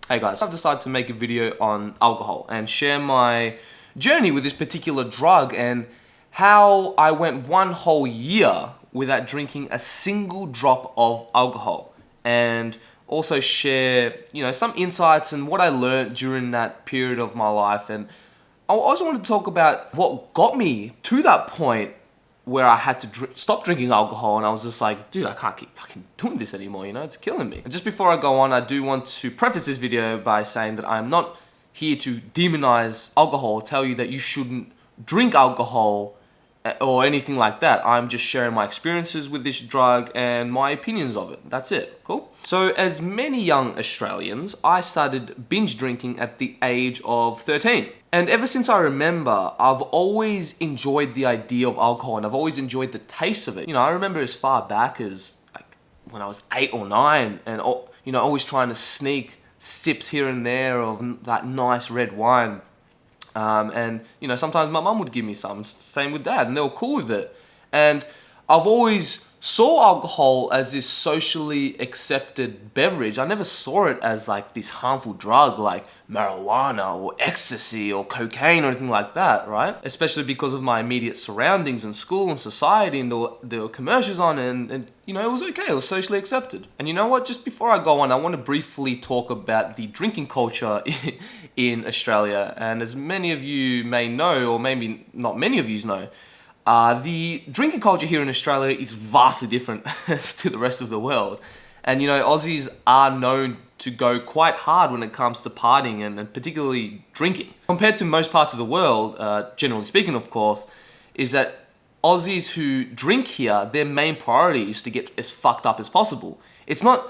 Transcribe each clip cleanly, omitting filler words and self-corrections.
Hey guys, I've decided to make a video on alcohol and share my journey with this particular drug and how I went one whole year without drinking a single drop of alcohol, and also share, some insights and what I learned during that period of my life. And I also want to talk about what got me to that point where I had to stop drinking alcohol, and I was just like, dude, I can't keep fucking doing this anymore, it's killing me. And just before I go on, I do want to preface this video by saying that I'm not here to demonize alcohol, tell you that you shouldn't drink alcohol or anything like that. I'm just sharing my experiences with this drug and my opinions of it. That's it. Cool? So as many young Australians, I started binge drinking at the age of 13. And ever since I remember, I've always enjoyed the idea of alcohol, and I've always enjoyed the taste of it. I remember as far back as when I was 8 or 9, and always trying to sneak sips here and there of that nice red wine. And sometimes my mum would give me some, same with dad, and they were cool with it. And I've always saw alcohol as this socially accepted beverage. I never saw it as like this harmful drug like marijuana or ecstasy or cocaine or anything like that, right? Especially because of my immediate surroundings in school and society, and there were commercials on it, and it was okay, it was socially accepted. And you know what, just before I go on, I want to briefly talk about the drinking culture in Australia. And as many of you may know, or maybe not many of you know, the drinking culture here in Australia is vastly different to the rest of the world. And Aussies are known to go quite hard when it comes to partying and particularly drinking. Compared to most parts of the world, generally speaking of course, is that Aussies who drink here, their main priority is to get as fucked up as possible. It's not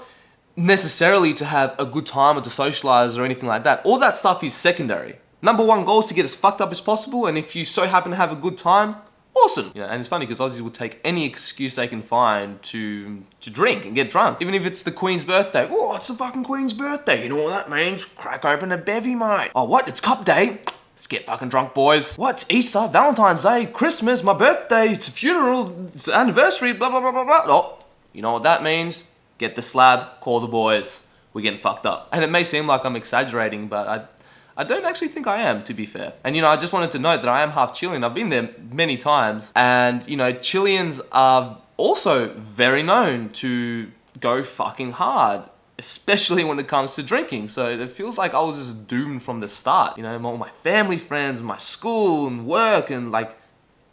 necessarily to have a good time or to socialize or anything like that. All that stuff is secondary. Number one goal is to get as fucked up as possible, and if you so happen to have a good time, awesome. And it's funny because Aussies will take any excuse they can find to drink and get drunk. Even if it's the Queen's birthday. Oh, it's the fucking Queen's birthday. You know what that means? Crack open a bevy, mate. Oh, what? It's cup day. Let's get fucking drunk, boys. What? It's Easter, Valentine's Day, Christmas, my birthday, it's a funeral, it's an anniversary, blah, blah, blah, blah, blah. Oh, you know what that means? Get the slab, call the boys. We're getting fucked up. And it may seem like I'm exaggerating, but I don't actually think I am, to be fair. And I just wanted to note that I am half Chilean. I've been there many times. And Chileans are also very known to go fucking hard, especially when it comes to drinking. So it feels like I was just doomed from the start. All my family friends, my school and work, and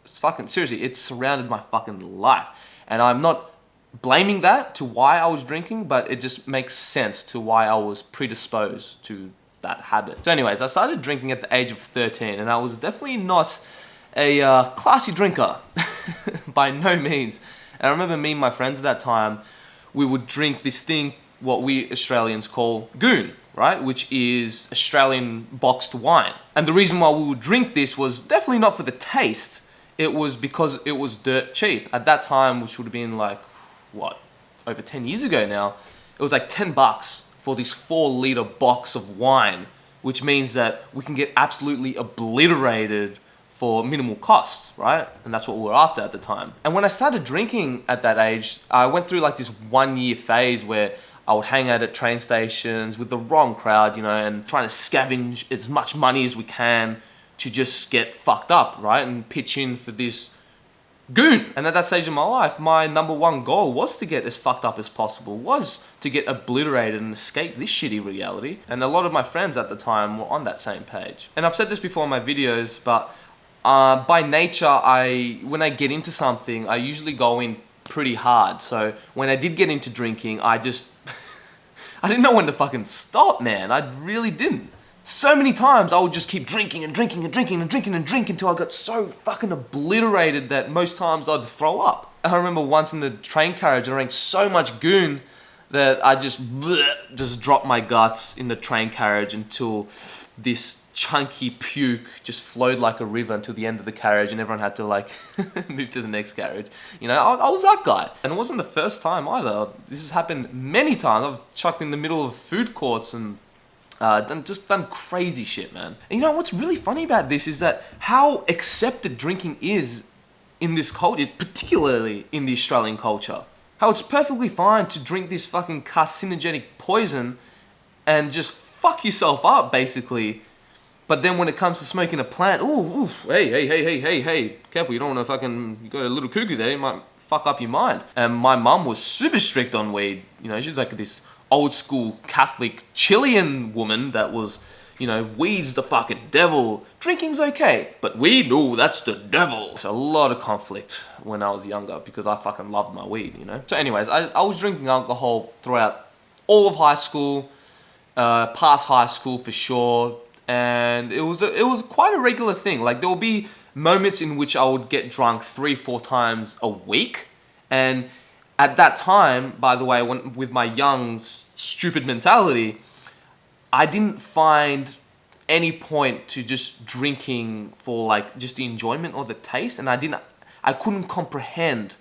it's fucking, seriously, it surrounded my fucking life. And I'm not blaming that to why I was drinking, but it just makes sense to why I was predisposed to that habit. So anyways, I started drinking at the age of 13, and I was definitely not a classy drinker by no means. And I remember me and my friends at that time, we would drink this thing, what we Australians call goon, right? Which is Australian boxed wine. And the reason why we would drink this was definitely not for the taste. It was because it was dirt cheap. At that time, which would have been over 10 years ago now, it was like $10 for this 4-liter box of wine, which means that we can get absolutely obliterated for minimal costs, right? And that's what we were after at the time. And when I started drinking at that age, I went through this 1-year phase where I would hang out at train stations with the wrong crowd, and trying to scavenge as much money as we can to just get fucked up, right? And pitch in for this goon. And at that stage of my life, my number one goal was to get as fucked up as possible, was to get obliterated and escape this shitty reality. And a lot of my friends at the time were on that same page. And I've said this before in my videos, but by nature, when I get into something, I usually go in pretty hard. So when I did get into drinking, I didn't know when to fucking stop, man. I really didn't. So many times I would just keep drinking and drinking and drinking and drinking and drinking until I got so fucking obliterated that most times I'd throw up. I remember once in the train carriage, I drank so much goon that I just dropped my guts in the train carriage until this chunky puke just flowed like a river until the end of the carriage, and everyone had to move to the next carriage. I was that guy. And it wasn't the first time either. This has happened many times. I've chucked in the middle of food courts and done crazy shit, man. And what's really funny about this is that how accepted drinking is in this culture, particularly in the Australian culture. How it's perfectly fine to drink this fucking carcinogenic poison and just fuck yourself up, basically. But then when it comes to smoking a plant, ooh, hey, careful, you don't want to fucking, you got a little cuckoo there, you might fuck up your mind. And my mum was super strict on weed. You know, she's like this old school Catholic Chilean woman that was, you know, weed's the fucking devil. Drinking's okay, but weed, ooh, that's the devil. So a lot of conflict when I was younger because I fucking loved my weed, you know. So anyways, I was drinking alcohol throughout all of high school, past high school for sure. And it was quite a regular thing. Like there will be moments in which I would get drunk 3-4 times a week. And at that time, by the way, with my young, stupid mentality, I didn't find any point to just drinking for like just the enjoyment or the taste. And I couldn't comprehend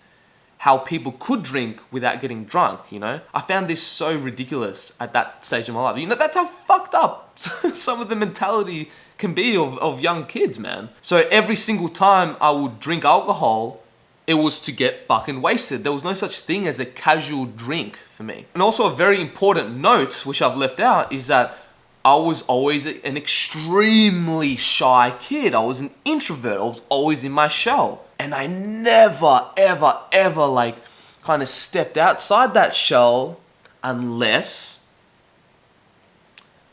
how people could drink without getting drunk, you know? I found this so ridiculous at that stage of my life. You know, that's how fucked up some of the mentality can be of young kids, man. So every single time I would drink alcohol, it was to get fucking wasted. There was no such thing as a casual drink for me. And also a very important note, which I've left out, is that I was always an extremely shy kid. I was an introvert. I was always in my shell. And I never, ever, ever like kind of stepped outside that shell unless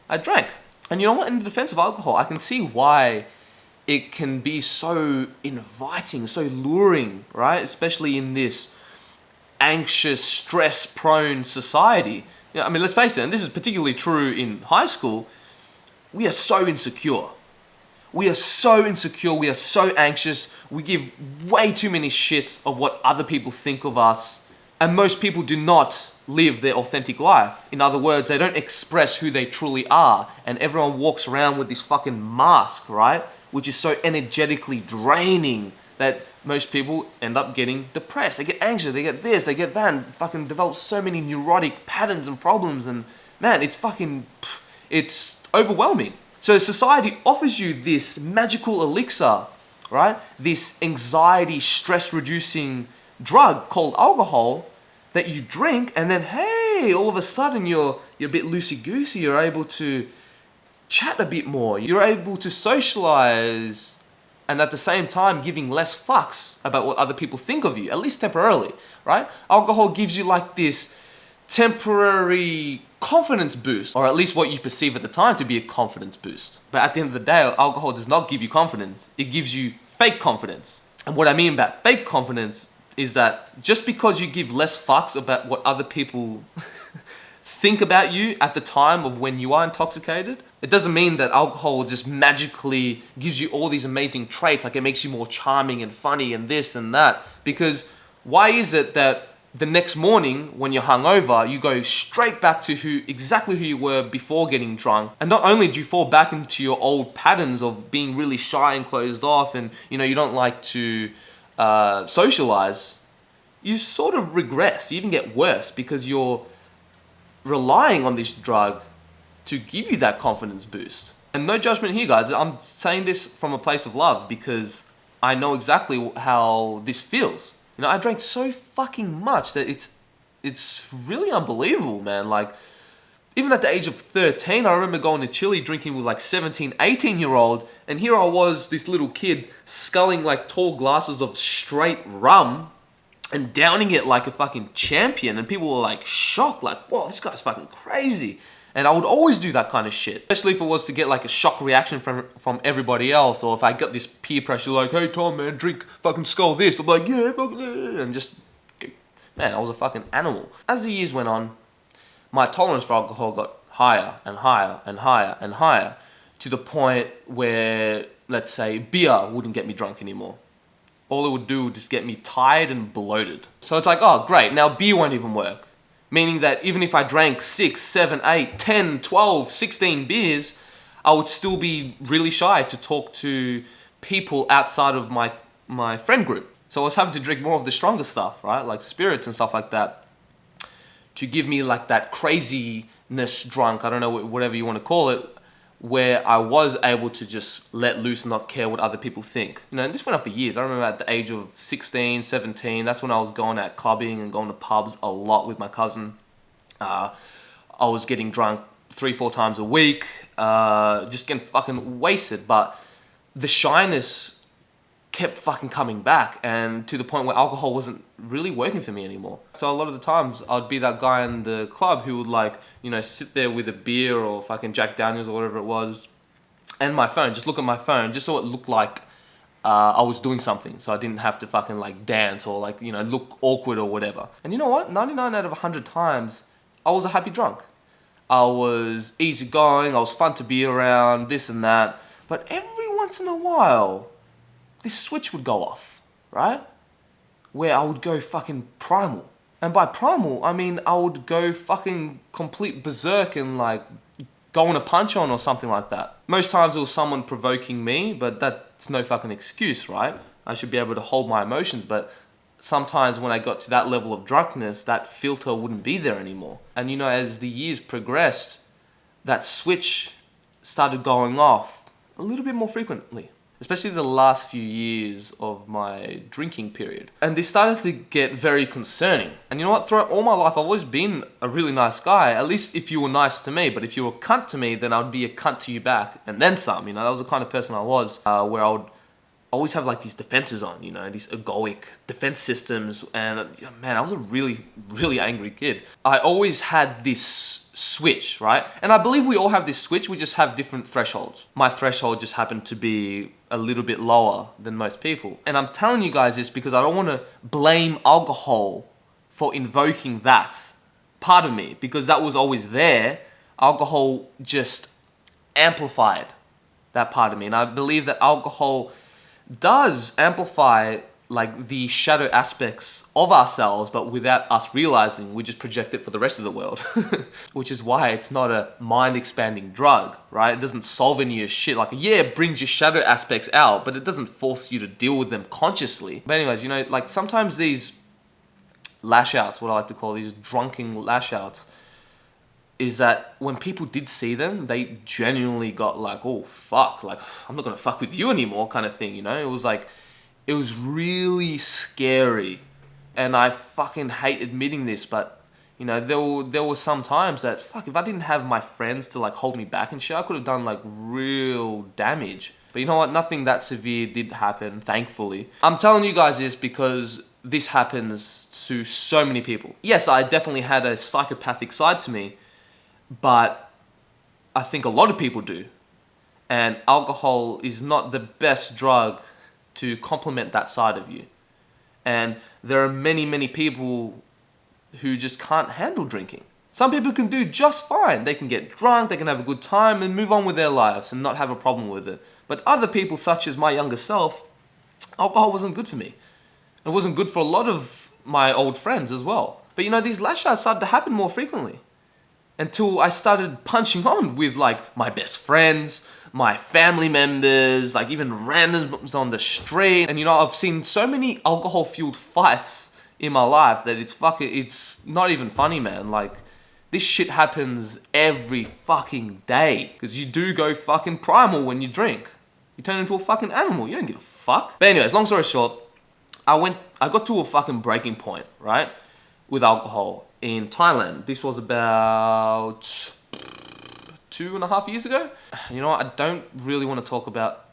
I drank. And you know what? In the defense of alcohol, I can see why it can be so inviting, so luring, right? Especially in this anxious, stress-prone society. You know, I mean, let's face it, and this is particularly true in high school, we are so insecure. We are so insecure, we are so anxious, we give way too many shits of what other people think of us, and most people do not live their authentic life. In other words, they don't express who they truly are, and everyone walks around with this fucking mask, right? Which is so energetically draining that most people end up getting depressed. They get anxious, they get this, they get that, and fucking develop so many neurotic patterns and problems, and man, it's fucking, it's overwhelming. So society offers you this magical elixir, right? This anxiety, stress-reducing drug called alcohol that you drink, and then hey, all of a sudden you're a bit loosey-goosey. You're able to chat a bit more. You're able to socialize, and at the same time giving less fucks about what other people think of you, at least temporarily, right? Alcohol gives you like this temporary confidence boost, or at least what you perceive at the time to be a confidence boost. But at the end of the day, alcohol does not give you confidence. It gives you fake confidence. And what I mean by fake confidence is that just because you give less fucks about what other people think about you at the time of when you are intoxicated, it doesn't mean that alcohol just magically gives you all these amazing traits, like it makes you more charming and funny and this and that. Because why is it that the next morning when you're hungover, you go straight back to exactly who you were before getting drunk? And not only do you fall back into your old patterns of being really shy and closed off, and you know you don't like to socialize, you sort of regress. You even get worse because you're relying on this drug to give you that confidence boost. And no judgment here, guys. I'm saying this from a place of love because I know exactly how this feels. You know, I drank so fucking much that it's really unbelievable, man. Like, even at the age of 13, I remember going to Chile drinking with like 17, 18-year-old, and here I was, this little kid, sculling like tall glasses of straight rum and downing it like a fucking champion, and people were like shocked, like, whoa, this guy's fucking crazy. And I would always do that kind of shit, especially if it was to get like a shock reaction from everybody else, or if I got this peer pressure like, hey Tom, man, drink, fucking skull this. I'm like, yeah, fucking, and just, man, I was a fucking animal. As the years went on, my tolerance for alcohol got higher and higher and higher and higher, to the point where, let's say, beer wouldn't get me drunk anymore. All it would do would just get me tired and bloated. So it's like, oh great, now beer won't even work. Meaning that even if I drank 6, 7, 8, 10, 12, 16 beers, I would still be really shy to talk to people outside of my friend group. So I was having to drink more of the stronger stuff, right? Like spirits and stuff like that, to give me like that craziness drunk, I don't know, whatever you want to call it, where I was able to just let loose and not care what other people think. You know, and this went on for years. I remember at the age of 16, 17, that's when I was going out clubbing and going to pubs a lot with my cousin. I was getting drunk 3-4 times a week, just getting fucking wasted. But the shyness kept fucking coming back, and to the point where alcohol wasn't really working for me anymore. So a lot of the times I'd be that guy in the club who would, like, you know, sit there with a beer or fucking Jack Daniels or whatever it was, and my phone, just look at my phone, just so it looked like I was doing something, so I didn't have to fucking like dance or like, you know, look awkward or whatever. And you know what? 99 out of 100 times, I was a happy drunk. I was easygoing, I was fun to be around, this and that. But every once in a while, this switch would go off, right? Where I would go fucking primal. And by primal, I mean I would go fucking complete berserk and like go on a punch on or something like that. Most times it was someone provoking me, but that's no fucking excuse, right? I should be able to hold my emotions, but sometimes when I got to that level of drunkenness, that filter wouldn't be there anymore. And you know, as the years progressed, that switch started going off a little bit more frequently, especially the last few years of my drinking period. And this started to get very concerning. And you know what? Throughout all my life, I've always been a really nice guy, at least if you were nice to me. But if you were a cunt to me, then I'd be a cunt to you back, and then some. You know, that was the kind of person I was, where I would always have like these defenses on, you know, these egoic defense systems. And man, I was a really, really angry kid. I always had this switch, right? And I believe we all have this switch, we just have different thresholds. My threshold just happened to be a little bit lower than most people. And I'm telling you guys this because I don't want to blame alcohol for invoking that part of me, because that was always there. Alcohol just amplified that part of me. And I believe that alcohol does amplify like the shadow aspects of ourselves, but without us realizing, we just project it for the rest of the world. Which is why it's not a mind-expanding drug, right? It doesn't solve any of your shit. Like, yeah, it brings your shadow aspects out, but it doesn't force you to deal with them consciously. But anyways, you know, like sometimes these lash outs, what I like to call these drunken lash outs, is that when people did see them, they genuinely got like, oh fuck, like I'm not gonna fuck with you anymore kind of thing, you know? It was like, it was really scary, and I fucking hate admitting this, but you know, there were some times that, fuck, if I didn't have my friends to like hold me back and shit, I could have done like real damage. But you know what, nothing that severe did happen, thankfully. I'm telling you guys this because this happens to so many people. Yes, I definitely had a psychopathic side to me, but I think a lot of people do. And alcohol is not the best drug to complement that side of you. And there are many, many people who just can't handle drinking. Some people can do just fine. They can get drunk, they can have a good time and move on with their lives and not have a problem with it. But other people, such as my younger self, alcohol wasn't good for me. It wasn't good for a lot of my old friends as well. But you know, these lash outs started to happen more frequently, until I started punching on with like my best friends, my family members, like even randoms on the street. And you know, I've seen so many alcohol-fueled fights in my life that it's not even funny, man. Like, this shit happens every fucking day. Because you do go fucking primal when you drink. You turn into a fucking animal. You don't give a fuck. But anyways, long story short, I got to a fucking breaking point, right? With alcohol in Thailand. This was about 2.5 years ago. You know what? I don't really want to talk about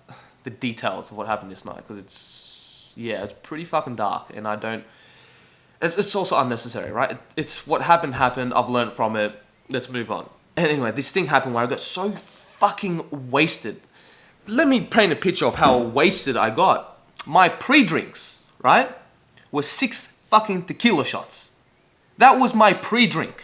the details of what happened this night, because it's pretty fucking dark, and it's also unnecessary, right? It's what happened. I've learned from it. Let's move on. And anyway, this thing happened where I got so fucking wasted. Let me paint a picture of how wasted I got. My pre-drinks, right, were 6 fucking tequila shots. That was my pre-drink.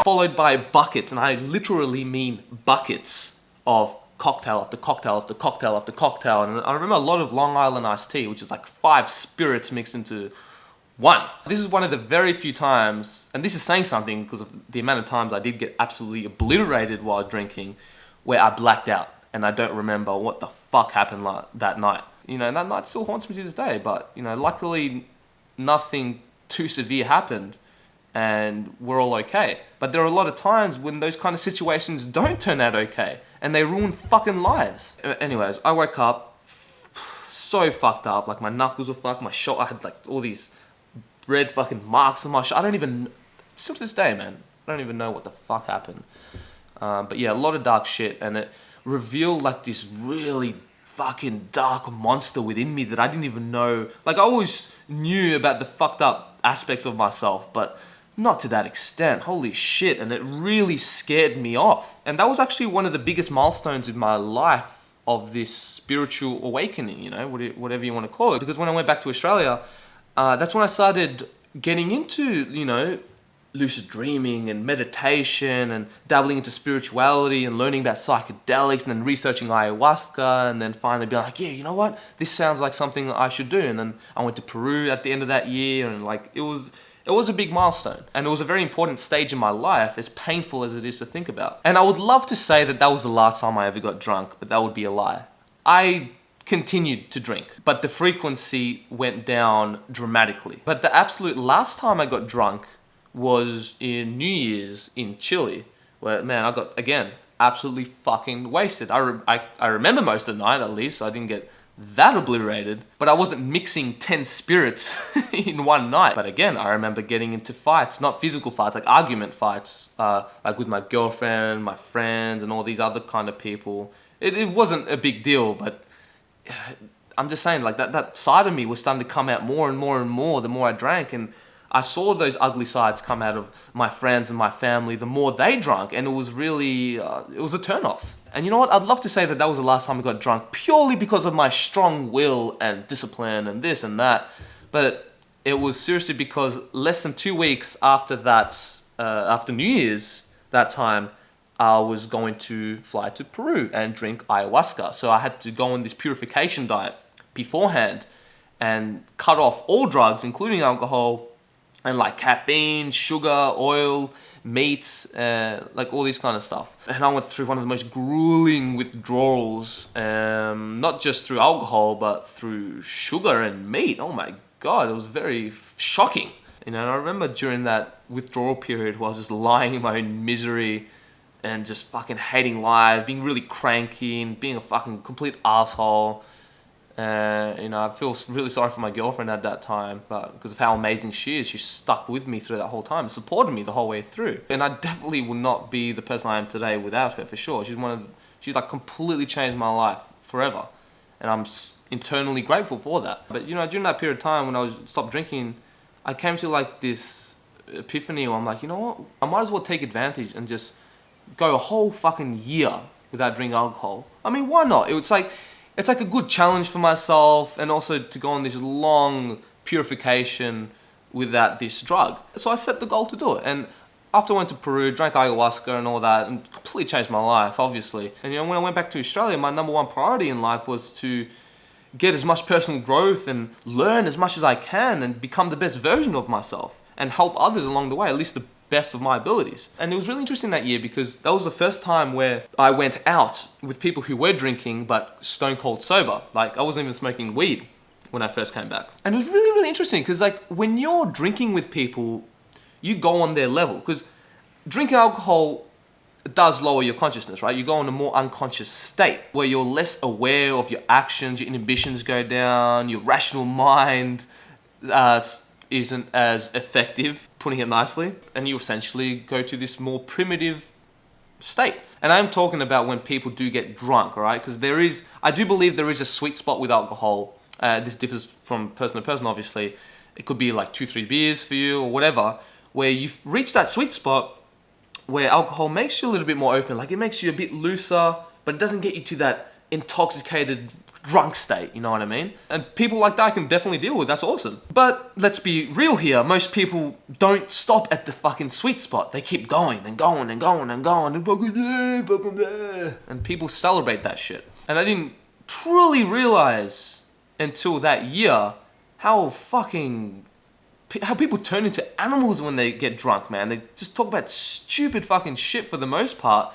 Followed by buckets, and I literally mean buckets of cocktail after cocktail after cocktail after cocktail. And I remember a lot of Long Island iced tea, which is like 5 spirits mixed into one. This is one of the very few times, and this is saying something because of the amount of times I did get absolutely obliterated while drinking, where I blacked out. and I don't remember what the fuck happened that night. You know, and that night still haunts me to this day, but, you know, luckily nothing too severe happened and we're all okay. But there are a lot of times when those kind of situations don't turn out okay and they ruin fucking lives. Anyways, I woke up so fucked up, like my knuckles were fucked, my shoulder, I had like all these red fucking marks on my shoulder. I don't even, still to this day, man, I don't even know what the fuck happened. But yeah, a lot of dark shit, and it revealed like this really fucking dark monster within me that I didn't even know. Like, I always knew about the fucked up aspects of myself, but not to that extent. Holy shit. And it really scared me off. And that was actually one of the biggest milestones in my life of this spiritual awakening, you know, whatever you want to call it. Because when I went back to Australia, that's when I started getting into, you know, lucid dreaming and meditation and dabbling into spirituality and learning about psychedelics and then researching ayahuasca, and then finally being like, yeah, you know what? This sounds like something that I should do. And then I went to Peru at the end of that year, and like it was a big milestone, and it was a very important stage in my life, as painful as it is to think about. And I would love to say that that was the last time I ever got drunk, but that would be a lie. I continued to drink, but the frequency went down dramatically. But the absolute last time I got drunk was in New Year's in Chile, where, man, I got, again, absolutely fucking wasted. I remember most of the night, at least. I didn't get that obliterated, but I wasn't mixing 10 spirits in one night. But again, I remember getting into fights, not physical fights, like argument fights, like with my girlfriend, my friends, and all these other kind of people. It wasn't a big deal, but I'm just saying, like, that side of me was starting to come out more and more and more the more I drank, and I saw those ugly sides come out of my friends and my family the more they drank, and it was really, it was a turnoff. And you know what? I'd love to say that that was the last time I got drunk purely because of my strong will and discipline and this and that. But it was seriously because less than 2 weeks after that, after New Year's, that time, I was going to fly to Peru and drink ayahuasca. So I had to go on this purification diet beforehand and cut off all drugs, including alcohol, and like caffeine, sugar, oil, meats, like all this kind of stuff. And I went through one of the most grueling withdrawals, not just through alcohol, but through sugar and meat. Oh my God, it was very shocking. You know, and I remember during that withdrawal period where I was just lying in my own misery and just fucking hating life, being really cranky and being a fucking complete asshole. You know, I feel really sorry for my girlfriend at that time, but because of how amazing she is, she stuck with me through that whole time, supported me the whole way through. And I definitely would not be the person I am today without her, for sure. She's like completely changed my life forever, and I'm internally grateful for that. But you know, during that period of time when I stopped drinking, I came to like this epiphany where I'm like, you know what? I might as well take advantage and just go a whole fucking year without drinking alcohol. I mean, why not? It's like a good challenge for myself, and also to go on this long purification without this drug. So I set the goal to do it. And after I went to Peru, drank ayahuasca and all that, and completely changed my life, obviously. And you know, when I went back to Australia, my number one priority in life was to get as much personal growth and learn as much as I can and become the best version of myself and help others along the way, at least the best of my abilities. And it was really interesting that year because that was the first time where I went out with people who were drinking but stone cold sober. Like, I wasn't even smoking weed when I first came back. And it was really, really interesting because, like, when you're drinking with people, you go on their level, because drinking alcohol does lower your consciousness, right? You go in a more unconscious state where you're less aware of your actions, your inhibitions go down, your rational mind isn't as effective, putting it nicely, and you essentially go to this more primitive state. And I'm talking about when people do get drunk, all right? Because I do believe there is a sweet spot with alcohol. This differs from person to person, obviously. It could be like 2-3 beers for you or whatever, where you've reached that sweet spot where alcohol makes you a little bit more open. Like, it makes you a bit looser, but it doesn't get you to that intoxicated drunk state, you know what I mean? And people like that I can definitely deal with. That's awesome. But let's be real here. Most people don't stop at the fucking sweet spot. They keep going and going and going and going and fucking, and people celebrate that shit. And I didn't truly realize until that year how people turn into animals when they get drunk, man. They just talk about stupid fucking shit for the most part.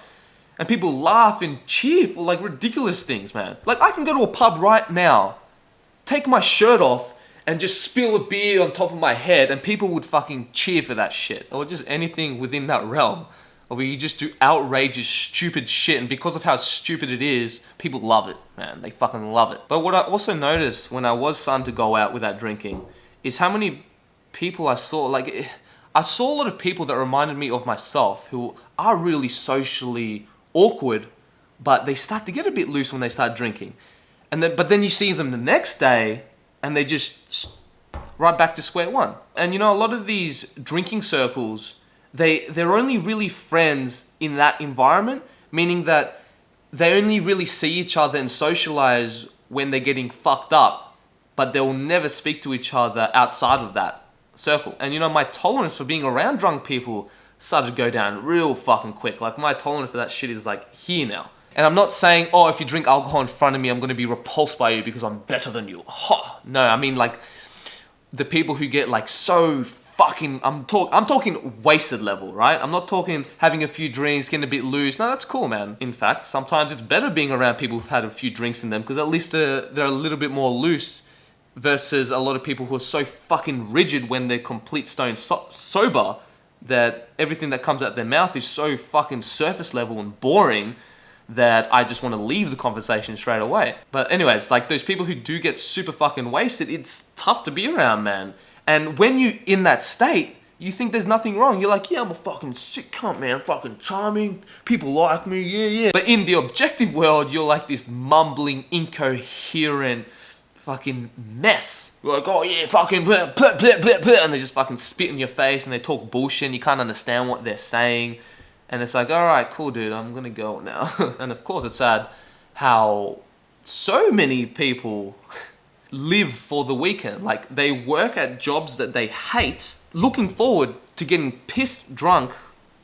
And people laugh and cheer for like ridiculous things, man. Like I can go to a pub right now, take my shirt off, and just spill a beer on top of my head, and people would fucking cheer for that shit. Or just anything within that realm. Or where you just do outrageous, stupid shit, and because of how stupid it is, people love it, man. They fucking love it. But what I also noticed when I was starting to go out without drinking is how many people I saw, like, I saw a lot of people that reminded me of myself who are really socially awkward, but they start to get a bit loose when they start drinking. But then you see them the next day, and they just right back to square one. And you know, a lot of these drinking circles, they're only really friends in that environment, meaning that they only really see each other and socialize when they're getting fucked up, but they'll never speak to each other outside of that circle. And you know, my tolerance for being around drunk people started to go down real fucking quick. Like my tolerance for that shit is like here now. And I'm not saying, oh, if you drink alcohol in front of me, I'm going to be repulsed by you because I'm better than you. No, I mean like the people who get like so fucking, I'm talking wasted level, right? I'm not talking having a few drinks, getting a bit loose. No, that's cool, man. In fact, sometimes it's better being around people who've had a few drinks in them because at least they're a little bit more loose versus a lot of people who are so fucking rigid when they're complete stone sober that everything that comes out their mouth is so fucking surface level and boring that I just want to leave the conversation straight away. But anyways, like those people who do get super fucking wasted, it's tough to be around, man. And when you in that state, you think there's nothing wrong. You're like, yeah, I'm a fucking sick cunt, man. Fucking charming. People like me, yeah. But in the objective world, you're like this mumbling, incoherent fucking mess. You're like, oh yeah, fucking blah, blah, blah, blah, blah. And they just fucking spit in your face and they talk bullshit and you can't understand what they're saying. And it's like, all right, cool, dude, I'm gonna go now. And of course, it's sad how so many people live for the weekend. Like, they work at jobs that they hate, looking forward to getting pissed drunk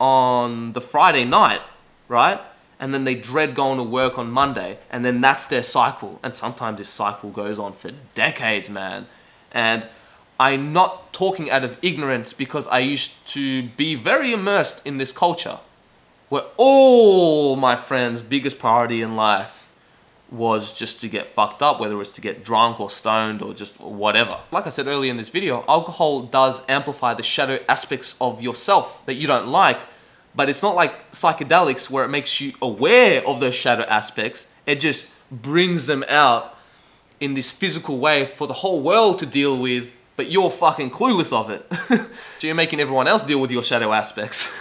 on the Friday night, right? And then they dread going to work on Monday. And then that's their cycle. And sometimes this cycle goes on for decades, man. And I'm not talking out of ignorance because I used to be very immersed in this culture, where all my friends' biggest priority in life was just to get fucked up, whether it's to get drunk or stoned or just whatever. Like I said earlier in this video, alcohol does amplify the shadow aspects of yourself that you don't like, but it's not like psychedelics where it makes you aware of those shadow aspects. It just brings them out in this physical way for the whole world to deal with, but you're fucking clueless of it. So you're making everyone else deal with your shadow aspects.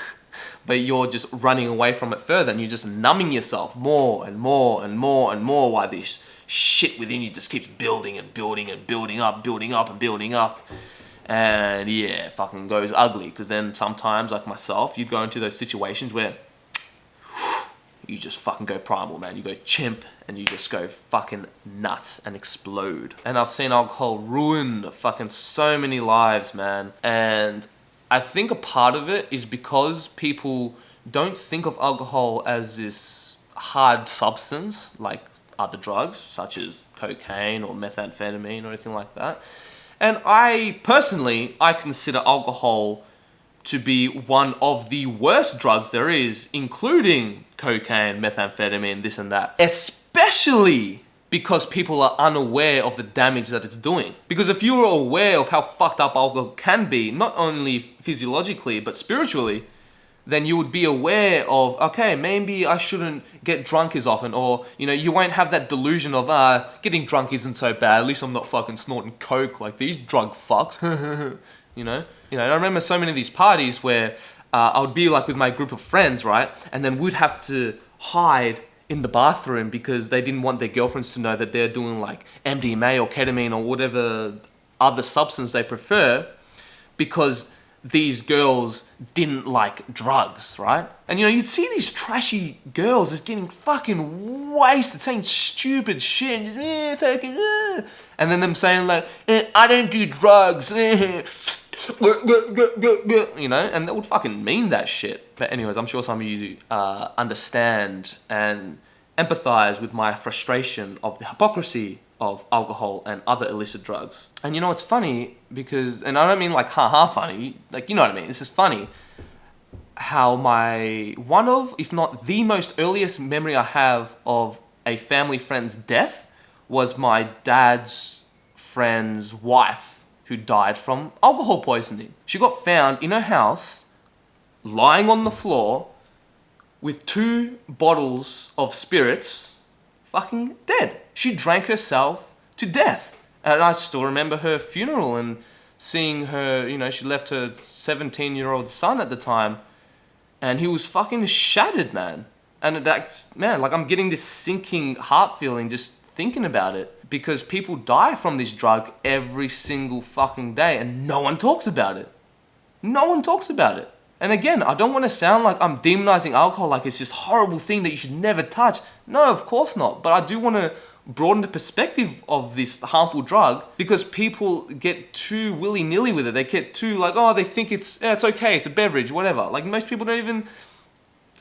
But you're just running away from it further and you're just numbing yourself more and more and more and more while this shit within you just keeps building and building and building up, building up and building up. And yeah, it fucking goes ugly because then sometimes, like myself, you go into those situations where you just fucking go primal, man. You go chimp and you just go fucking nuts and explode. And I've seen alcohol ruin fucking so many lives, man. And I think a part of it is because people don't think of alcohol as this hard substance like other drugs, such as cocaine or methamphetamine or anything like that. And I consider alcohol to be one of the worst drugs there is, including cocaine, methamphetamine, this and that. Especially because people are unaware of the damage that it's doing. Because if you were aware of how fucked up alcohol can be, not only physiologically, but spiritually, then you would be aware of, okay, maybe I shouldn't get drunk as often, or, you know, you won't have that delusion of, getting drunk isn't so bad, at least I'm not fucking snorting coke like these drug fucks, you know? And I remember so many of these parties where I would be like with my group of friends, right? And then we'd have to hide in the bathroom because they didn't want their girlfriends to know that they're doing like MDMA or ketamine or whatever other substance they prefer, because these girls didn't like drugs, right? And you know, you'd see these trashy girls just getting fucking wasted, saying stupid shit, and just, fucking, and then them saying like, I don't do drugs, you know, and they would fucking mean that shit. But anyways, I'm sure some of you understand and empathize with my frustration of the hypocrisy of alcohol and other illicit drugs. And you know, it's funny because, and I don't mean like ha-ha funny, like, you know what I mean, this is funny. how one of, if not the most earliest memory I have of a family friend's death was my dad's friend's wife who died from alcohol poisoning. She got found in her house, lying on the floor with 2 bottles of spirits, fucking dead. She drank herself to death. And I still remember her funeral and seeing her, you know, she left her 17-year-old son at the time, and he was fucking shattered, man. And that's, man, like I'm getting this sinking heart feeling just thinking about it, because people die from this drug every single fucking day and no one talks about it. No one talks about it. And again, I don't want to sound like I'm demonizing alcohol, like it's this horrible thing that you should never touch. No, of course not. But I do want to broaden the perspective of this harmful drug, because people get too willy-nilly with it. They get too like, oh, they think it's okay, it's a beverage, whatever. Like most people don't even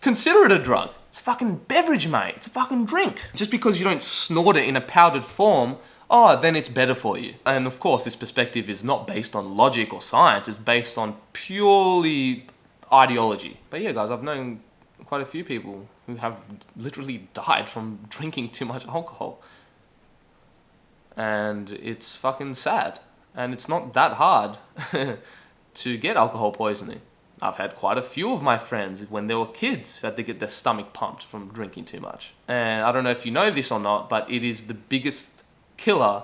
consider it a drug. It's a fucking beverage, mate. It's a fucking drink. Just because you don't snort it in a powdered form, oh, then it's better for you. And of course, this perspective is not based on logic or science. It's based on purely ideology. But yeah, guys, I've known quite a few people who have literally died from drinking too much alcohol. And it's fucking sad. And it's not that hard to get alcohol poisoning. I've had quite a few of my friends when they were kids who had to get their stomach pumped from drinking too much. And I don't know if you know this or not, but it is the biggest killer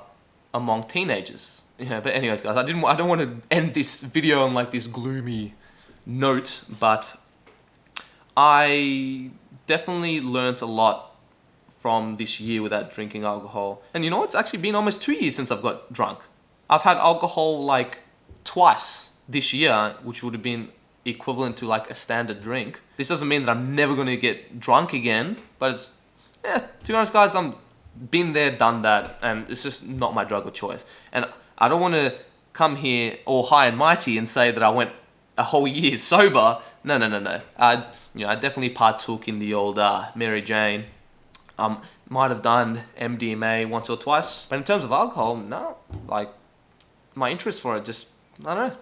among teenagers. Yeah, but anyways, guys, I don't want to end this video on like this gloomy note, but I definitely learnt a lot from this year without drinking alcohol. And you know, it's actually been almost 2 years since I've got drunk. I've had alcohol like twice this year, which would have been equivalent to like a standard drink. This doesn't mean that I'm never going to get drunk again, but it's, yeah, to be honest, guys, I'm been there, done that, and it's just not my drug of choice. And I don't want to come here all high and mighty and say that I went a whole year sober. No. I definitely partook in the old Mary Jane. Might have done MDMA once or twice, but in terms of alcohol, no. Like my interest for it just, I don't know.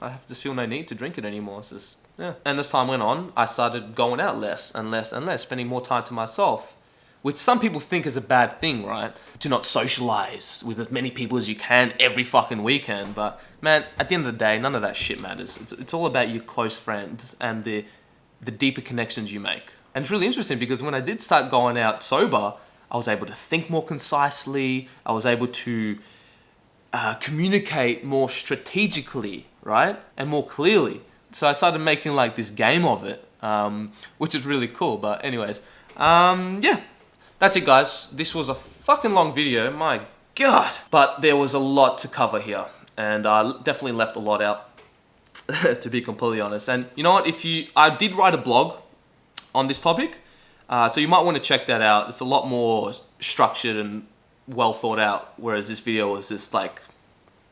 I just feel no need to drink it anymore. It's just, yeah. And as time went on, I started going out less and less and less, spending more time to myself, which some people think is a bad thing, right? To not socialize with as many people as you can every fucking weekend. But man, at the end of the day, none of that shit matters. It's all about your close friends and the deeper connections you make. And it's really interesting because when I did start going out sober, I was able to think more concisely. I was able to communicate more strategically, right? And more clearly. So I started making like this game of it, which is really cool. But anyways, yeah. That's it, guys. This was a fucking long video, my God. But there was a lot to cover here, and I definitely left a lot out, to be completely honest. And you know what? I did write a blog on this topic, so you might want to check that out. It's a lot more structured and well thought out, whereas this video was just like,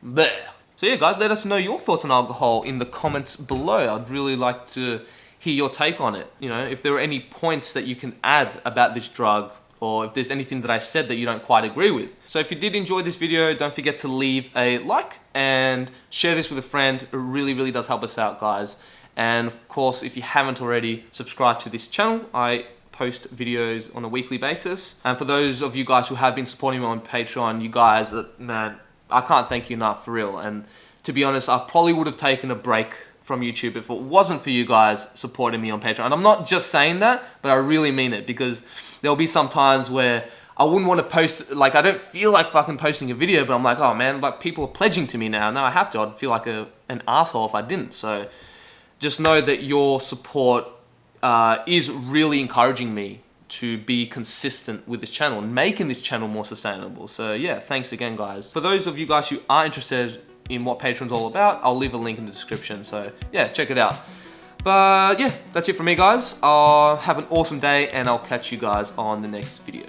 bleh. So yeah, guys, let us know your thoughts on alcohol in the comments below. I'd really like to hear your take on it. You know, if there are any points that you can add about this drug, or if there's anything that I said that you don't quite agree with. So if you did enjoy this video, don't forget to leave a like and share this with a friend. It really, really does help us out, guys. And of course, if you haven't already, subscribe to this channel. I post videos on a weekly basis. And for those of you guys who have been supporting me on Patreon, you guys, man, I can't thank you enough, for real. And to be honest, I probably would have taken a break from YouTube if it wasn't for you guys supporting me on Patreon. And I'm not just saying that, but I really mean it, because there'll be some times where I wouldn't want to post, like I don't feel like fucking posting a video, but I'm like, oh man, like people are pledging to me now. Now I have to. I'd feel like an asshole if I didn't. So just know that your support is really encouraging me to be consistent with this channel and making this channel more sustainable. So yeah, thanks again, guys. For those of you guys who are interested in what Patreon's all about, I'll leave a link in the description. So yeah, check it out. But yeah, that's it from me, guys. Have an awesome day, and I'll catch you guys on the next video.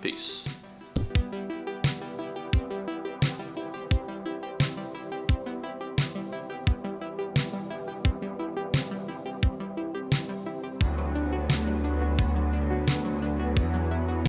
Peace.